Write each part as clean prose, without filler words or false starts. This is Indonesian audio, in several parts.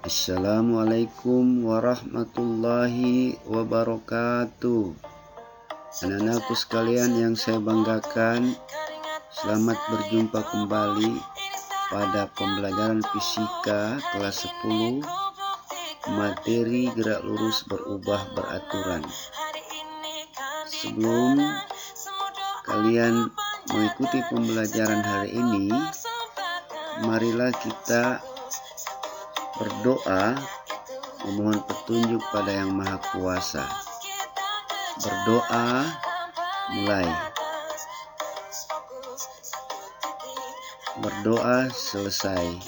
Assalamualaikum warahmatullahi wabarakatuh. Anak-anakku sekalian yang saya banggakan, selamat berjumpa kembali pada pembelajaran fisika kelas 10, materi gerak lurus berubah beraturan. Sebelum kalian mengikuti pembelajaran hari ini, marilah kita berdoa memohon petunjuk pada Yang Maha Kuasa. Berdoa mulai. Berdoa selesai.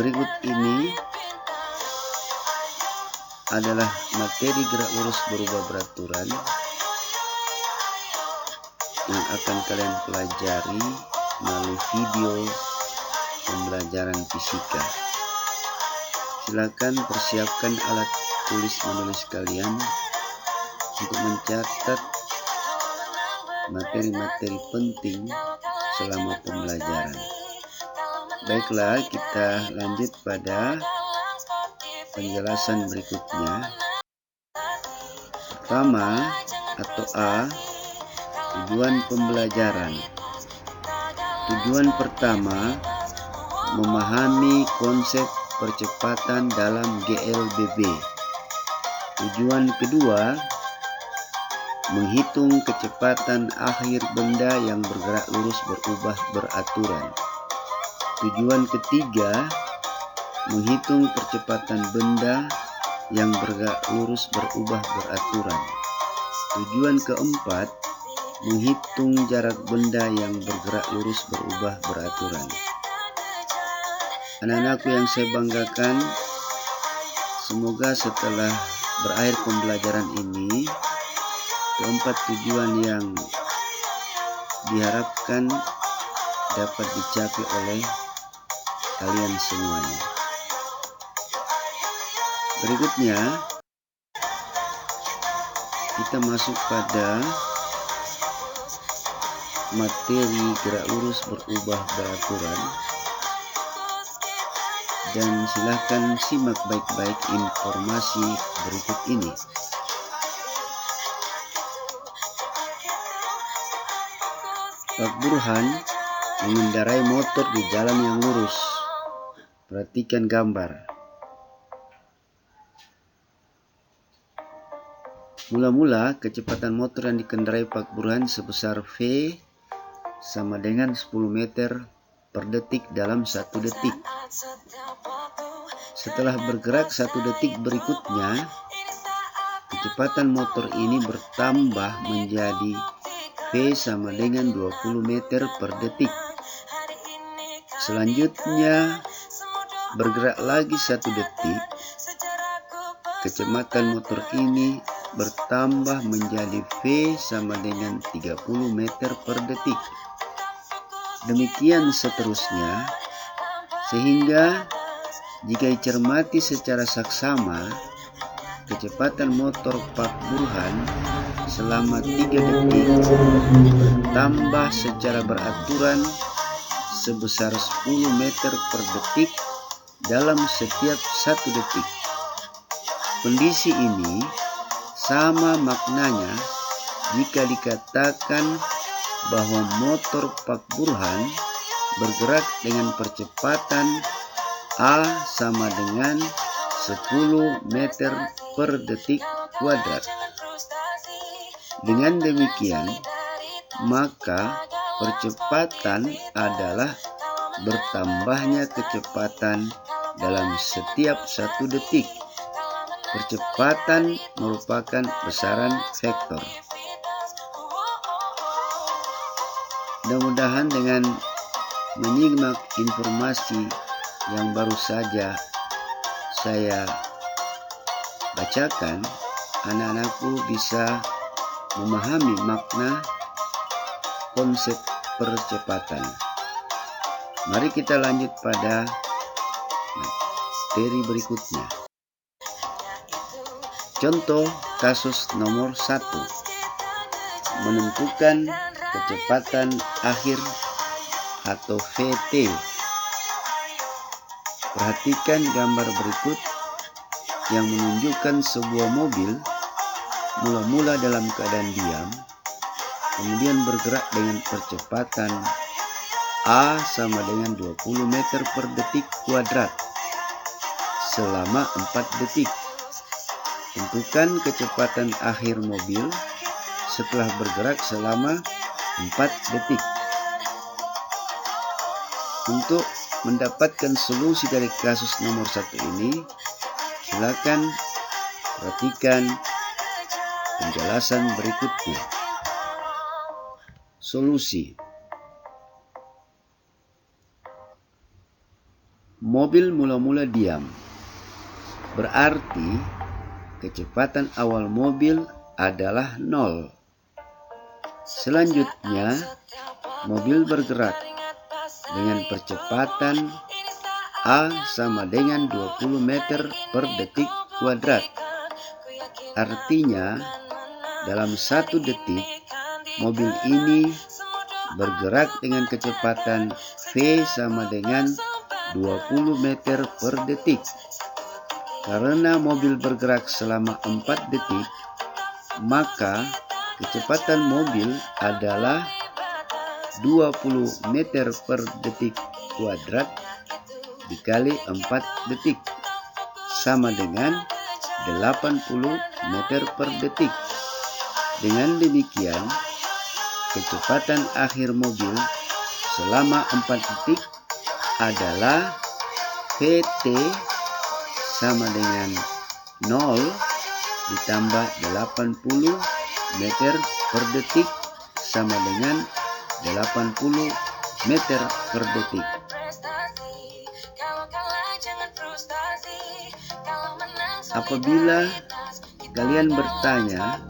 Berikut ini adalah materi gerak lurus berubah beraturan yang akan kalian pelajari melalui video pembelajaran fisika. Silakan persiapkan alat tulis menulis kalian untuk mencatat materi-materi penting selama pembelajaran. Baiklah, kita lanjut pada penjelasan berikutnya. Pertama atau A, tujuan pembelajaran. Tujuan pertama, memahami konsep percepatan dalam GLBB. Tujuan kedua, menghitung kecepatan akhir benda yang bergerak lurus berubah beraturan. Tujuan ketiga, menghitung percepatan benda yang bergerak lurus berubah beraturan. Tujuan keempat, menghitung jarak benda yang bergerak lurus berubah beraturan. Anak-anakku yang saya banggakan, semoga setelah berakhir pembelajaran ini, keempat tujuan yang diharapkan dapat dicapai oleh kalian semuanya. Berikutnya, kita masuk pada materi gerak lurus berubah beraturan. Dan silakan simak baik-baik informasi berikut ini. Pak Burhan mengendarai motor di jalan yang lurus. Perhatikan gambar. Mula-mula kecepatan motor yang dikendarai Pak Burhan sebesar V sama dengan 10 meter per detik dalam 1 detik. Setelah bergerak 1 detik berikutnya, kecepatan motor ini bertambah menjadi V sama dengan 20 meter per detik. Selanjutnya, bergerak lagi 1 detik, kecepatan motor ini bertambah menjadi V sama dengan 30 meter per detik. Demikian seterusnya, sehingga jika dicermati secara saksama, kecepatan motor Pak Burhan selama 3 detik bertambah secara beraturan sebesar 10 meter per detik dalam setiap 1 detik. Kondisi ini sama maknanya jika dikatakan bahwa motor Pak Burhan bergerak dengan percepatan A sama dengan 10 meter per detik kuadrat. Dengan demikian, maka percepatan adalah bertambahnya kecepatan dalam setiap 1 detik. Percepatan merupakan besaran vektor. Mudah-mudahan dengan menyimak informasi yang baru saja saya bacakan, anak-anakku bisa memahami makna konsep percepatan. Mari kita lanjut pada materi berikutnya. Contoh kasus nomor 1. Menentukan kecepatan akhir atau VT Perhatikan gambar berikut yang menunjukkan sebuah mobil mula-mula dalam keadaan diam, kemudian bergerak dengan percepatan A sama dengan 20 meter per detik kuadrat selama 4 detik. Tentukan kecepatan akhir mobil setelah bergerak selama 4 detik. Untuk mendapatkan solusi dari kasus nomor 1 ini, silakan perhatikan penjelasan berikutnya. Solusi. Mobil mula-mula diam, berarti kecepatan awal mobil adalah 0. Selanjutnya, mobil bergerak dengan percepatan A sama dengan 20 meter per detik kuadrat. Artinya, dalam 1 detik, mobil ini bergerak dengan kecepatan V sama dengan 20 meter per detik. Karena mobil bergerak selama 4 detik, maka kecepatan mobil adalah 20 meter per detik kuadrat dikali 4 detik sama dengan 80 meter per detik. Dengan demikian, kecepatan akhir mobil selama 4 detik adalah Vt sama dengan 0 ditambah 80 meter per detik sama dengan 80 meter per detik. Apabila kalian bertanya,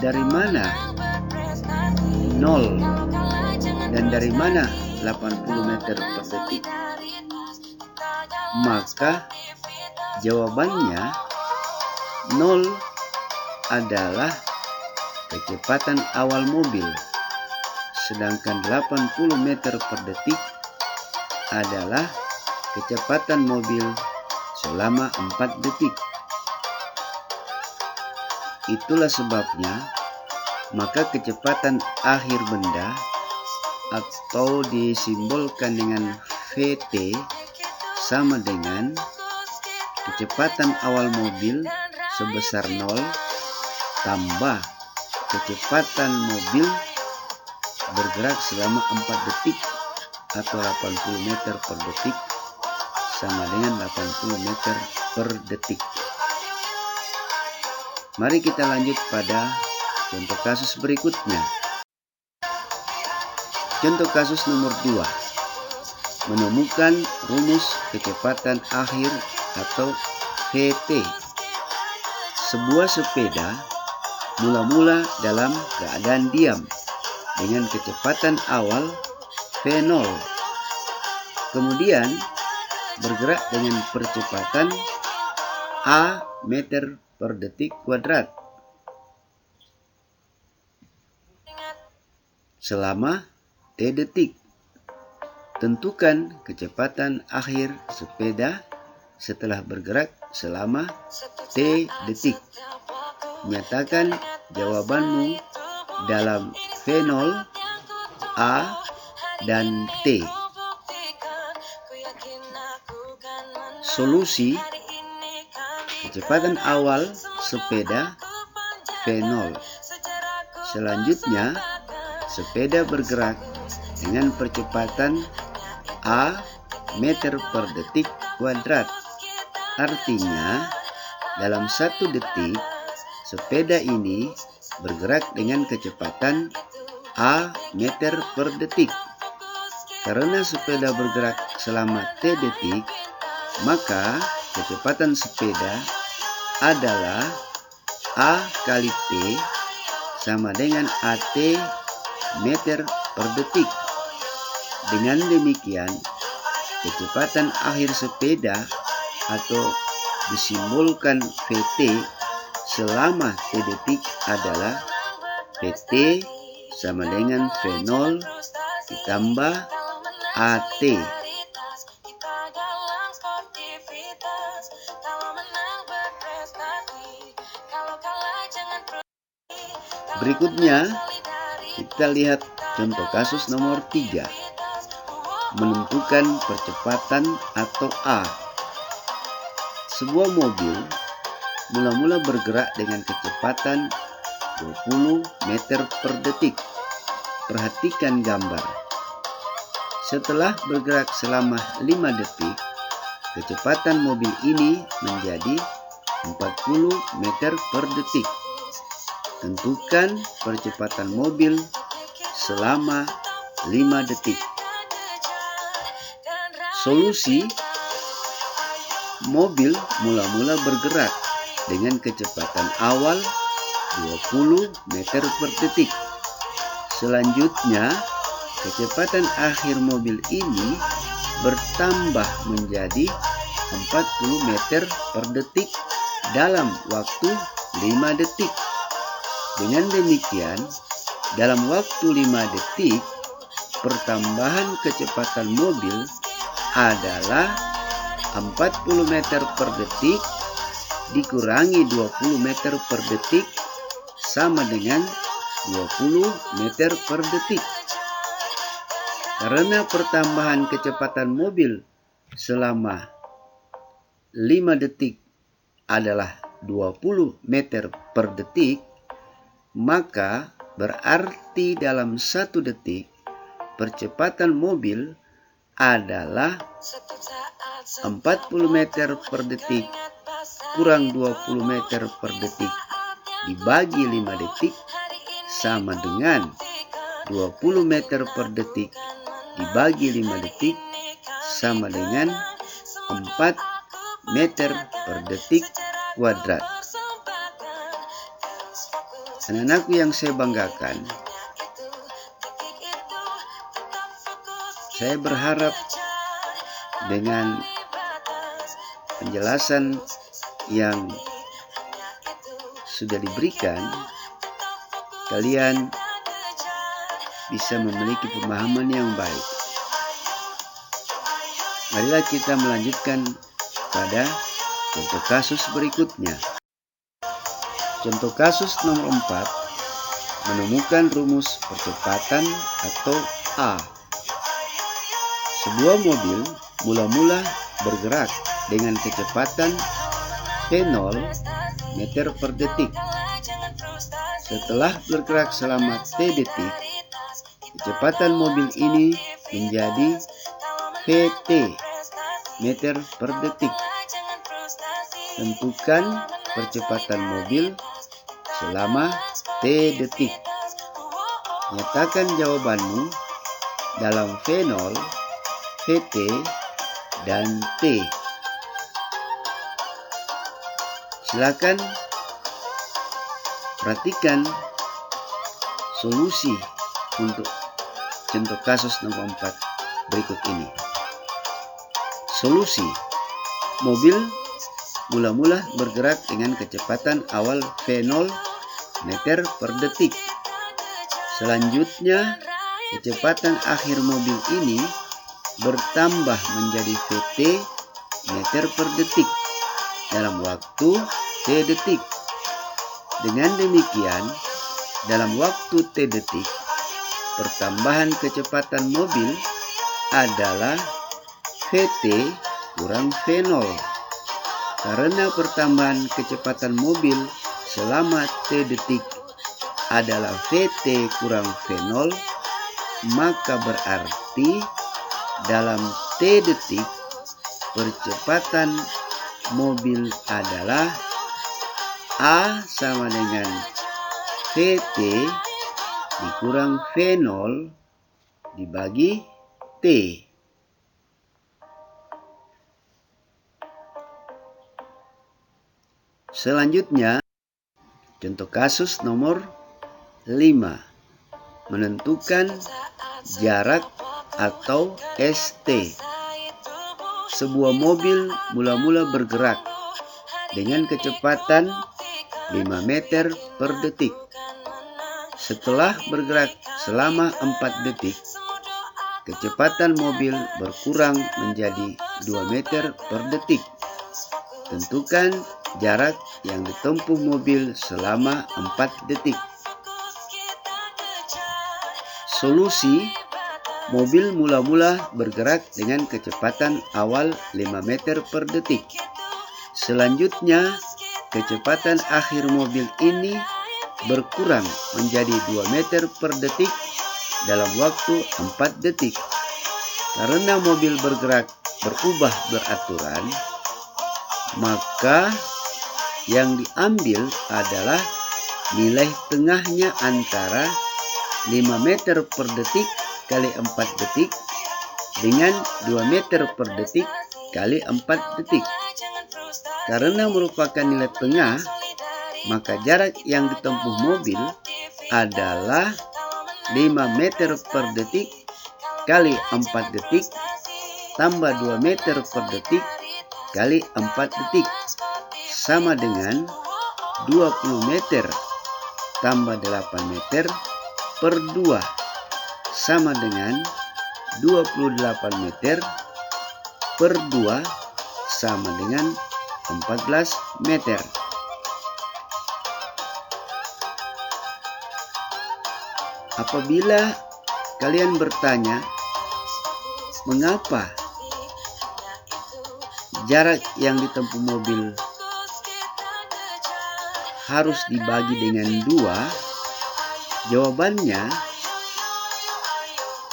dari mana 0 dan dari mana 80 meter per detik? Maka jawabannya 0 adalah kecepatan awal mobil, sedangkan 80 meter per detik adalah kecepatan mobil selama 4 detik. Itulah sebabnya maka kecepatan akhir benda atau disimbolkan dengan Vt sama dengan kecepatan awal mobil sebesar 0 tambah kecepatan mobil bergerak selama 4 detik atau 80 meter per detik sama dengan 80 meter per detik. Mari kita lanjut pada contoh kasus berikutnya. Contoh kasus nomor 2. Menemukan rumus kecepatan akhir atau Vt. Sebuah sepeda mula-mula dalam keadaan diam dengan kecepatan awal V0. Kemudian bergerak dengan percepatan A meter per detik kuadrat selama T detik. Tentukan kecepatan akhir sepeda setelah bergerak selama T detik. Nyatakan jawabanmu dalam V0, A, dan T. Solusi. Kecepatan awal sepeda V0. Selanjutnya, sepeda bergerak dengan percepatan A meter per detik kuadrat. Artinya, dalam 1 detik, sepeda ini bergerak dengan kecepatan A meter per detik. Karena sepeda bergerak selama T detik, maka kecepatan sepeda adalah A kali T sama dengan AT meter per detik. Dengan demikian, kecepatan akhir sepeda atau disimbolkan Vt selama T detik adalah Vt sama dengan V0 ditambah AT. Berikutnya kita lihat contoh kasus nomor 3. Menentukan percepatan atau A. Sebuah mobil mula-mula bergerak dengan kecepatan 20 meter per detik. Perhatikan gambar. Setelah bergerak selama 5 detik, kecepatan mobil ini menjadi 40 meter per detik. Tentukan percepatan mobil selama 5 detik. Solusi: mobil mula-mula bergerak dengan kecepatan awal 20 meter per detik. Selanjutnya, kecepatan akhir mobil ini bertambah menjadi 40 meter per detik dalam waktu 5 detik. Dengan demikian, dalam waktu 5 detik, pertambahan kecepatan mobil adalah 40 meter per detik dikurangi 20 meter per detik sama dengan 20 meter per detik. Karena pertambahan kecepatan mobil selama 5 detik adalah 20 meter per detik, maka berarti dalam 1 detik percepatan mobil adalah 40 meter per detik kurang 20 meter per detik dibagi 5 detik sama dengan 20 meter per detik dibagi 5 detik sama dengan 4 meter per detik kuadrat. Anak-anakku yang saya banggakan, saya berharap dengan penjelasan yang sudah diberikan, kalian bisa memiliki pemahaman yang baik. Marilah kita melanjutkan pada contoh kasus berikutnya. Contoh kasus nomor 4, menemukan rumus percepatan atau A. Sebuah mobil mula-mula bergerak dengan kecepatan V0 meter per detik. Setelah bergerak selama T detik, kecepatan mobil ini menjadi Vt meter per detik. Tentukan percepatan mobil selama T detik. Nyatakan jawabanmu dalam V0, Vt, dan T. Silakan perhatikan solusi untuk contoh kasus nomor 4 berikut ini. Solusi: mobil mula-mula bergerak dengan kecepatan awal V0 meter per detik. Selanjutnya, kecepatan akhir mobil ini bertambah menjadi Vt meter per detik dalam waktu T detik. Dengan demikian, dalam waktu T detik, pertambahan kecepatan mobil adalah Vt kurang V0. Karena pertambahan kecepatan mobil selama T detik adalah Vt kurang V0, maka berarti dalam T detik percepatan mobil adalah A sama dengan Vt dikurang V0 dibagi T. Selanjutnya, contoh kasus nomor 5. Menentukan jarak atau ST. Sebuah mobil mula-mula bergerak dengan kecepatan 5 meter per detik. Setelah bergerak selama 4 detik, kecepatan mobil berkurang menjadi 2 meter per detik. Tentukan jarak yang ditempuh mobil selama 4 detik. Solusi: mobil mula-mula bergerak dengan kecepatan awal 5 meter per detik. Selanjutnya, kecepatan akhir mobil ini berkurang menjadi 2 meter per detik dalam waktu 4 detik. Karena mobil bergerak berubah beraturan, maka yang diambil adalah nilai tengahnya antara 5 meter per detik kali 4 detik dengan 2 meter per detik kali 4 detik. Karena merupakan nilai tengah, maka jarak yang ditempuh mobil adalah 5 meter per detik kali 4 detik tambah 2 meter per detik kali 4 detik sama dengan 20 meter tambah 8 meter per 2 sama dengan 28 meter per 2 sama dengan 14 meter. Apabila kalian bertanya, mengapa jarak yang ditempuh mobil harus dibagi dengan 2? Jawabannya,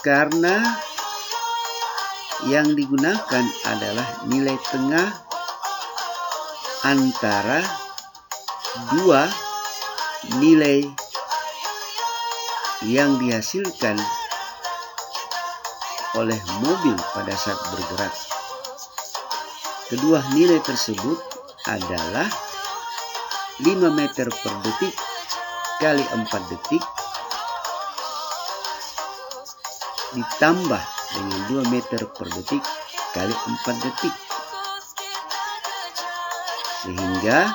karena yang digunakan adalah nilai tengah antara 2 nilai yang dihasilkan oleh mobil pada saat bergerak. Kedua nilai tersebut adalah 5 meter per detik kali 4 detik ditambah dengan 2 meter per detik kali 4 detik. Sehingga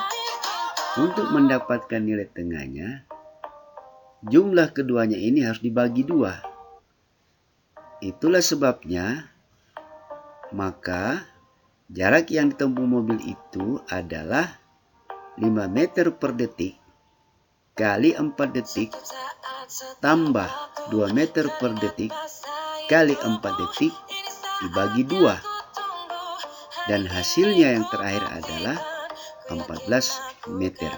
untuk mendapatkan nilai tengahnya, jumlah keduanya ini harus dibagi 2. Itulah sebabnya maka jarak yang ditempuh mobil itu adalah 5 meter per detik kali 4 detik tambah 2 meter per detik kali 4 detik dibagi 2. Dan hasilnya yang terakhir adalah 14 meter.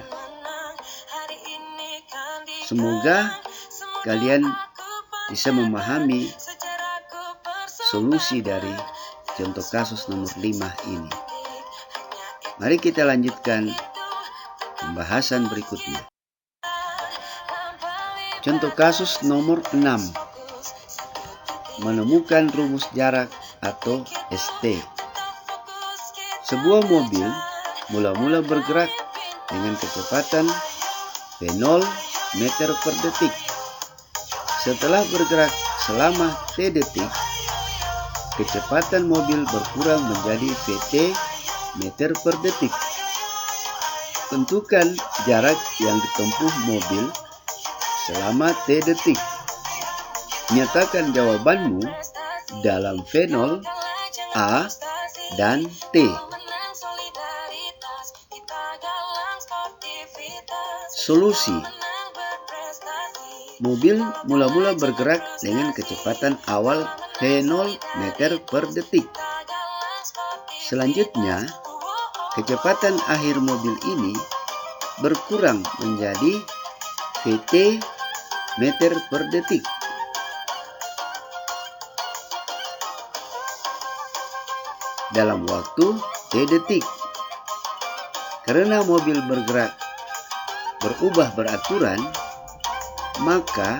Semoga kalian bisa memahami solusi dari contoh kasus nomor 5 ini. Mari kita lanjutkan pembahasan berikutnya. Contoh kasus nomor 6. Menemukan rumus jarak atau ST. Sebuah mobil mula-mula bergerak dengan kecepatan V0 meter per detik. Setelah bergerak selama T detik, kecepatan mobil berkurang menjadi Vt meter per detik. Tentukan jarak yang ditempuh mobil selama T detik. Nyatakan jawabanmu dalam V0, A, dan T. Solusi: mobil mula-mula bergerak dengan kecepatan awal V0 meter per detik. Selanjutnya, kecepatan akhir mobil ini berkurang menjadi Vt meter per detik. Dalam waktu T detik. Karena mobil berubah beraturan, maka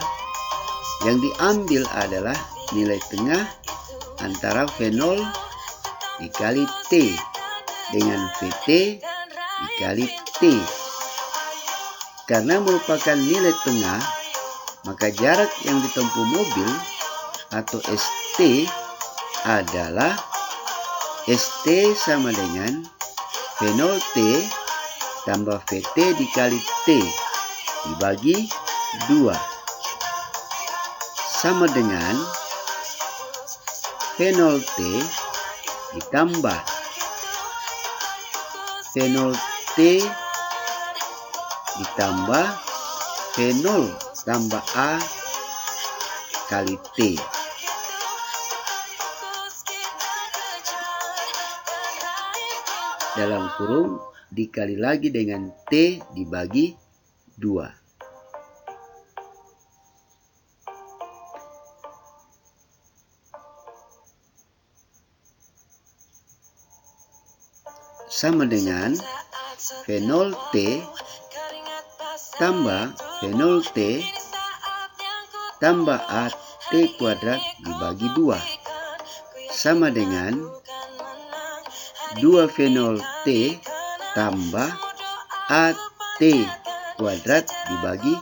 yang diambil adalah nilai tengah antara V0 dikali T dengan Vt dikali T. Karena merupakan nilai tengah, maka jarak yang ditempuh mobil atau ST adalah ST sama dengan V0T tambah Vt dikali T dibagi 2 sama dengan V0T ditambah V0T ditambah V0 tambah A kali T. Dalam kurung dikali lagi dengan T dibagi 2. Sama dengan V0 T tambah V0 T tambah AT kuadrat dibagi 2. Sama dengan 2 V0 T tambah AT kuadrat dibagi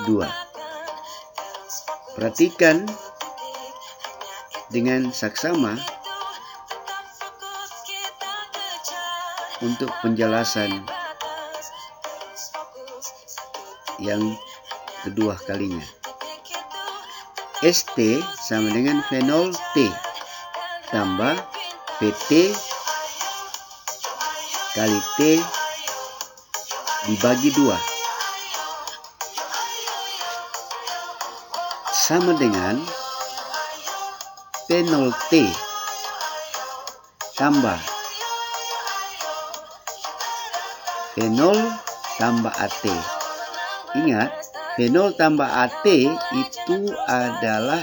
2. Perhatikan dengan saksama untuk penjelasan yang kedua kalinya. ST sama dengan V0 T tambah VT kali T dibagi 2. Sama dengan V0 T tambah V0 tambah AT. Ingat, V0 tambah AT itu adalah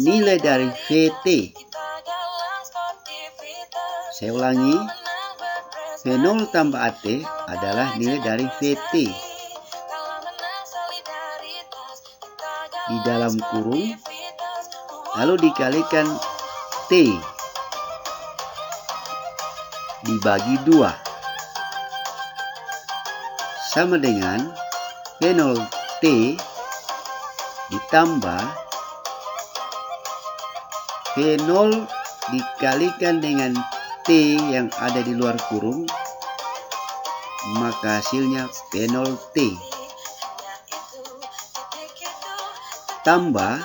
nilai dari VT. Saya ulangi, V0 tambah AT adalah nilai dari VT. Di dalam kurung, lalu dikalikan T dibagi 2. Sama dengan V0 T ditambah V0 dikalikan dengan T yang ada di luar kurung, maka hasilnya V0 T tambah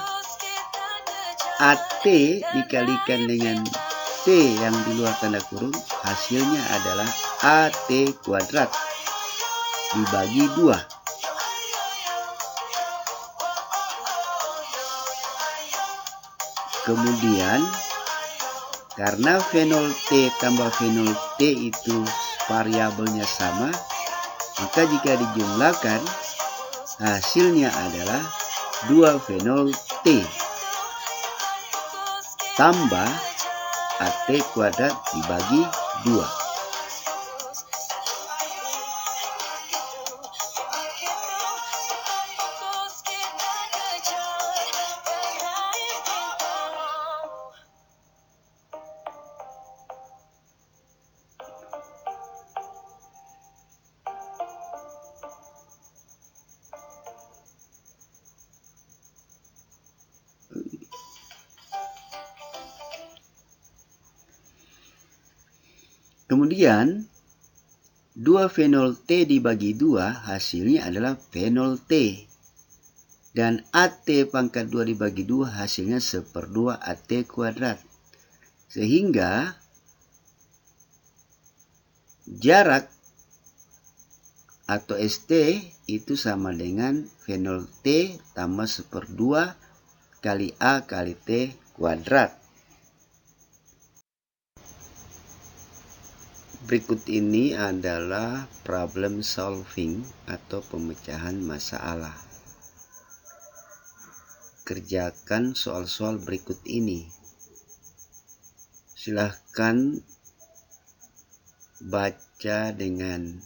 AT dikalikan dengan T yang di luar tanda kurung, hasilnya adalah AT kuadrat dibagi 2. Kemudian karena V0 T tambah V0 T itu variabelnya sama, maka jika dijumlahkan hasilnya adalah 2 V0 T tambah AT kuadrat dibagi 2. Kemudian 2 V0 T dibagi 2 hasilnya adalah V0 T. Dan AT pangkat 2 dibagi 2 hasilnya 1/2 AT kuadrat. Sehingga jarak atau ST itu sama dengan V0 T tambah 1/2 kali A kali T kuadrat. Berikut ini adalah problem solving atau pemecahan masalah. Kerjakan soal-soal berikut ini. Silahkan baca dengan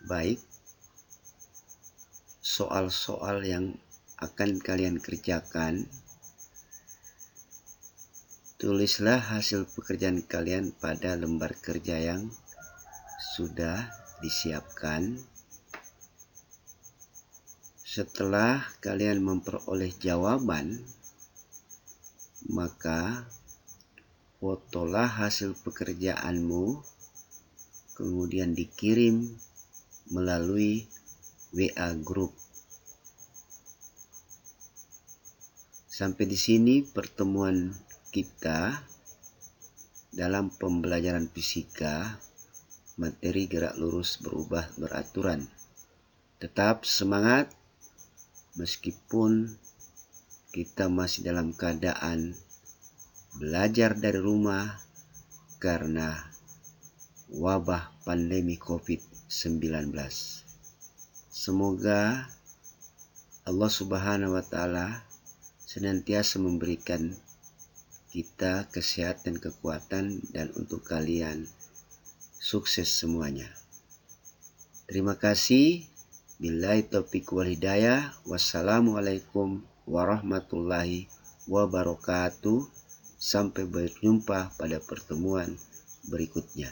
baik soal-soal yang akan kalian kerjakan. Tulislah hasil pekerjaan kalian pada lembar kerja yang sudah disiapkan. Setelah kalian memperoleh jawaban, maka fotolah hasil pekerjaanmu, kemudian dikirim melalui WA Group. Sampai di sini pertemuan kita dalam pembelajaran fisika materi gerak lurus berubah beraturan. Tetap semangat. meskipun kita masih dalam keadaan belajar dari rumah karena wabah pandemi COVID-19. Semoga Allah Subhanahu wa Ta'ala senantiasa memberikan kita kesehatan, kekuatan, dan untuk kalian sukses semuanya. Terima kasih. Billahi taufiq wal hidayah. Wassalamualaikum warahmatullahi wabarakatuh. Sampai berjumpa pada pertemuan berikutnya.